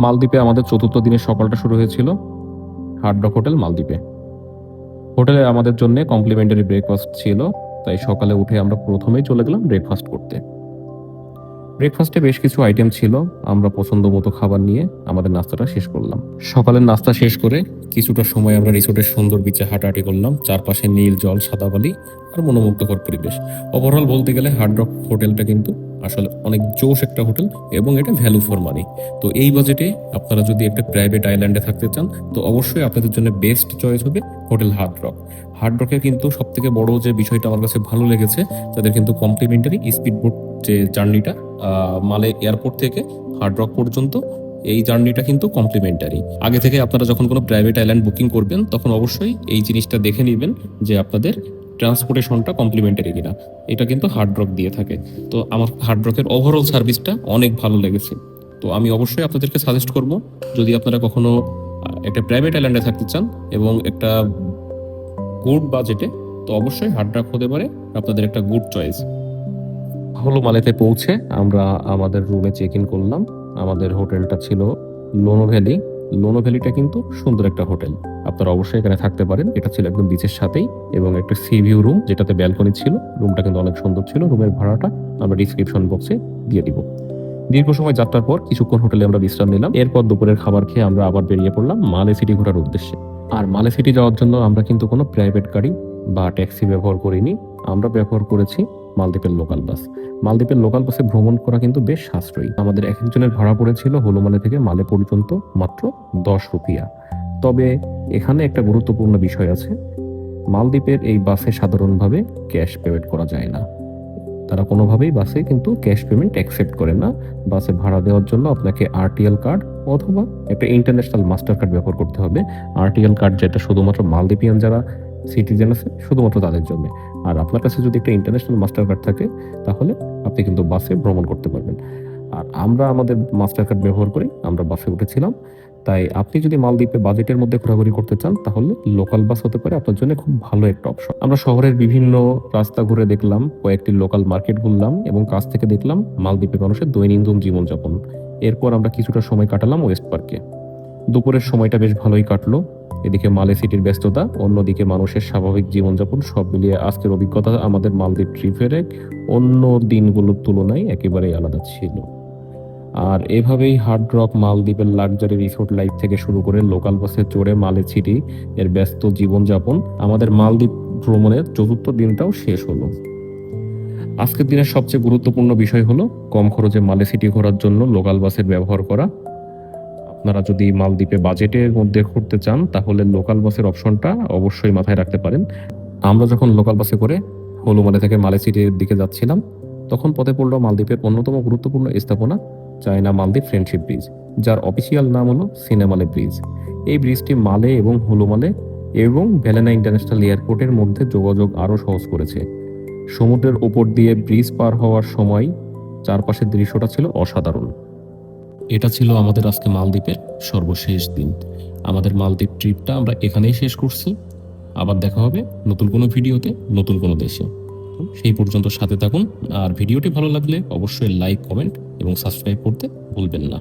মালদ্বীপে আমাদের চতুর্থ দিনের সকালটা শুরু হয়েছিল হার্ড রক হোটেল মালদ্বীপে। হোটেলে আমাদের জন্য কমপ্লিমেন্টারি ব্রেকফাস্ট ছিল, তাই সকালে উঠে আমরা প্রথমেই চলে গেলাম ব্রেকফাস্ট করতে। ব্রেকফাস্টে বেশ কিছু আইটেম ছিল, আমরা পছন্দ মতো খাবার নিয়ে আমাদের নাস্তাটা শেষ করলাম। সকালের নাস্তা শেষ করে কিছুটা সময় আমরা রিসোর্টের সুন্দর বিচে হাঁটাহাঁটি করলাম। চারপাশে নীল জল, সাদা বালি আর মনোমুগ্ধকর পরিবেশ। ওভারঅল বলতে গেলে হার্ড রক হোটেলটা কিন্তু আসলে অনেক জোশ একটা হোটেল এবং এটা ভ্যালু ফর মানি। তো এই বাজেটে আপনারা যদি একটা প্রাইভেট আইল্যান্ডে থাকতে চান তো অবশ্যই আপনাদের জন্য বেস্ট চয়েস হবে হোটেল হার্ড রক। হার্ড রকের কিন্তু সব থেকে বড় যে বিষয়টা আমার কাছে ভালো লেগেছে, তাদের কিন্তু কমপ্লিমেন্টারি স্পিড বোট যে জার্নিটা মালে এয়ারপোর্ট থেকে হার্ড রক পর্যন্ত, এই জার্নিটা কিন্তু কমপ্লিমেন্টারি। আগে থেকে আপনারা যখন কোনো প্রাইভেট আইল্যান্ড বুকিং করবেন তখন অবশ্যই এই জিনিসটা দেখে নেবেন যে আপনাদের ট্রান্সপোর্টেশনটা কমপ্লিমেন্টারি কিনা। এটা কিন্তু হার্ড রক দিয়ে থাকে। তো আমার হার্ড রকের ওভারঅল সার্ভিসটা অনেক ভালো লেগেছে। তো আমি অবশ্যই আপনাদেরকে সাজেস্ট করব, যদি আপনারা কখনো একটা প্রাইভেট আইল্যান্ডে থাকতে চান এবং একটা গুড বাজেটে, তো অবশ্যই হার্ড রক হতে পারে আপনাদের একটা গুড চয়েস। হলো মালেতে পৌঁছে আমরা আমাদের রুমে চেক ইন করলাম। আমাদের হোটেলটা ছিল লোনো ভ্যালি। লোনো ভ্যালিটা কিন্তু সুন্দর একটা হোটেল, আপনারা অবশ্যই এখানে থাকতে পারেন। এটা ছিল একদম বিচের সাথেই এবং একটা সি ভিউ রুম যেটাতে ব্যালকনি ছিল। রুমটা কিন্তু অনেক সুন্দর ছিল। রুমের ভাড়াটা আমরা ডিসক্রিপশন বক্সে দিয়ে দিব। দীর্ঘ সময় যাত্রার পর কিছুক্ষণ হোটেলে আমরা বিশ্রাম নিলাম। এরপর দুপুরের খাবার খেয়ে আমরা আবার বেরিয়ে পড়লাম মালে সিটি ঘোরার উদ্দেশ্যে। আর মালে সিটি যাওয়ার জন্য আমরা কিন্তু কোনো প্রাইভেট গাড়ি বা ট্যাক্সি ব্যবহার করিনি, আমরা ব্যবহার করেছি মালদ্বীপের লোকাল বাস। মালদ্বীপের লোকাল বাসে ভ্রমণ করা কিন্তু বেশ সাশ্রয়ী। আমাদের এক একজনের ভাড়া পড়েছিল হলুমালে থেকে মালে পর্যন্ত মাত্র 10 রুপিয়া। তবে এখানে একটা গুরুত্বপূর্ণ বিষয় আছে, মালদ্বীপের এই বাসে সাধারণভাবে ক্যাশ পেমেন্ট করা যায় না। তারা কোনোভাবেই বাসে কিন্তু ক্যাশ পেমেন্ট অ্যাকসেপ্ট করে না। বাসে ভাড়া দেওয়ার জন্য আপনাকে আরটিএল কার্ড অথবা একটা ইন্টারন্যাশনাল মাস্টার কার্ড ব্যবহার করতে হবে। আরটিএল কার্ড যেটা শুধুমাত্র মালদ্বীপিয়ান যারা সিটিজেন আছে শুধুমাত্র তাদের জন্য। আর আপনার কাছে যদি একটা ইন্টারন্যাশনাল মাস্টার কার্ড থাকে তাহলে আপনি কিন্তু বাসে ভ্রমণ করতে পারবেন। আর আমরা আমাদের মাস্টার কার্ড ব্যবহার করি আমরা বাসে উঠেছিলাম। তাই আপনি যদি মালদ্বীপে বাজেটের মধ্যে ঘোরাঘুরি করতে চান তাহলে লোকাল বাস হতে পারে আপনার জন্য খুব ভালো একটা অপশন। আমরা শহরের বিভিন্ন রাস্তা ঘুরে দেখলাম, কয়েকটি লোকাল মার্কেট ঘুরলাম এবং কাছ থেকে দেখলাম মালদ্বীপের মানুষের দৈনন্দিন জীবনযাপন। এরপর আমরা কিছুটা সময় কাটালাম ওয়েস্ট পার্কে। দুপুরের সময়টা বেশ ভালোই কাটলো। এদিকে মালে সিটির ব্যস্ততা, অন্যদিকে মানুষের স্বাভাবিক জীবনযাপন, সব মিলিয়ে আজকের অভিজ্ঞতা আমাদের মালদ্বীপ ট্রিপের অন্য দিনগুলোর তুলনায় একেবারেই আলাদা ছিল। আর এভাবেই হার্ড রক মালদ্বীপের লাক্সারি রিসোর্ট লাইফ থেকে শুরু করে লোকাল বাসে চড়ে মালে সিটি এর ব্যস্ত জীবনযাপন, আমাদের মালদ্বীপ ভ্রমণের চতুর্থ দিনটাও শেষ হলো। আজকের দিনের সবচেয়ে গুরুত্বপূর্ণ বিষয় হলো কম খরচে মালে সিটি ঘোরার জন্য লোকাল বাসের ব্যবহার করা। আপনারা যদি মালদ্বীপে বাজেটের মধ্যে ঘুরতে চান তাহলে লোকাল বাসের অপশনটা অবশ্যই মাথায় রাখতে পারেন। আমরা যখন লোকাল বাসে করে হলুমালে থেকে মালে সিটির দিকে যাচ্ছিলাম তখন পথে পড়লো মালদ্বীপের অন্যতম গুরুত্বপূর্ণ স্থাপনা চায়না মালদ্বীপ ফ্রেন্ডশিপ ব্রিজ, যার অফিসিয়াল নাম হলো সিনেমালে ব্রিজ। এই ব্রিজটি মালে এবং হলুমালে এবং ভ্যালেনা ইন্টারন্যাশনাল এয়ারপোর্টের মধ্যে যোগাযোগ আরও সহজ করেছে। সমুদ্রের ওপর দিয়ে ব্রিজ পার হওয়ার সময় চারপাশের দৃশ্যটা ছিল অসাধারণ। এটা ছিল আমাদের আজকে মালদ্বীপের সর্বশেষ দিন। আমাদের মালদ্বীপ ট্রিপটা আমরা এখানেই শেষ করছি। আবার দেখা হবে নতুন কোনো ভিডিওতে, নতুন কোনো দেশে। সেই পর্যন্ত সাথে থাকুন। আর ভিডিওটি ভালো লাগলে অবশ্যই লাইক, কমেন্ট এবং সাবস্ক্রাইব করতে ভুলবেন না।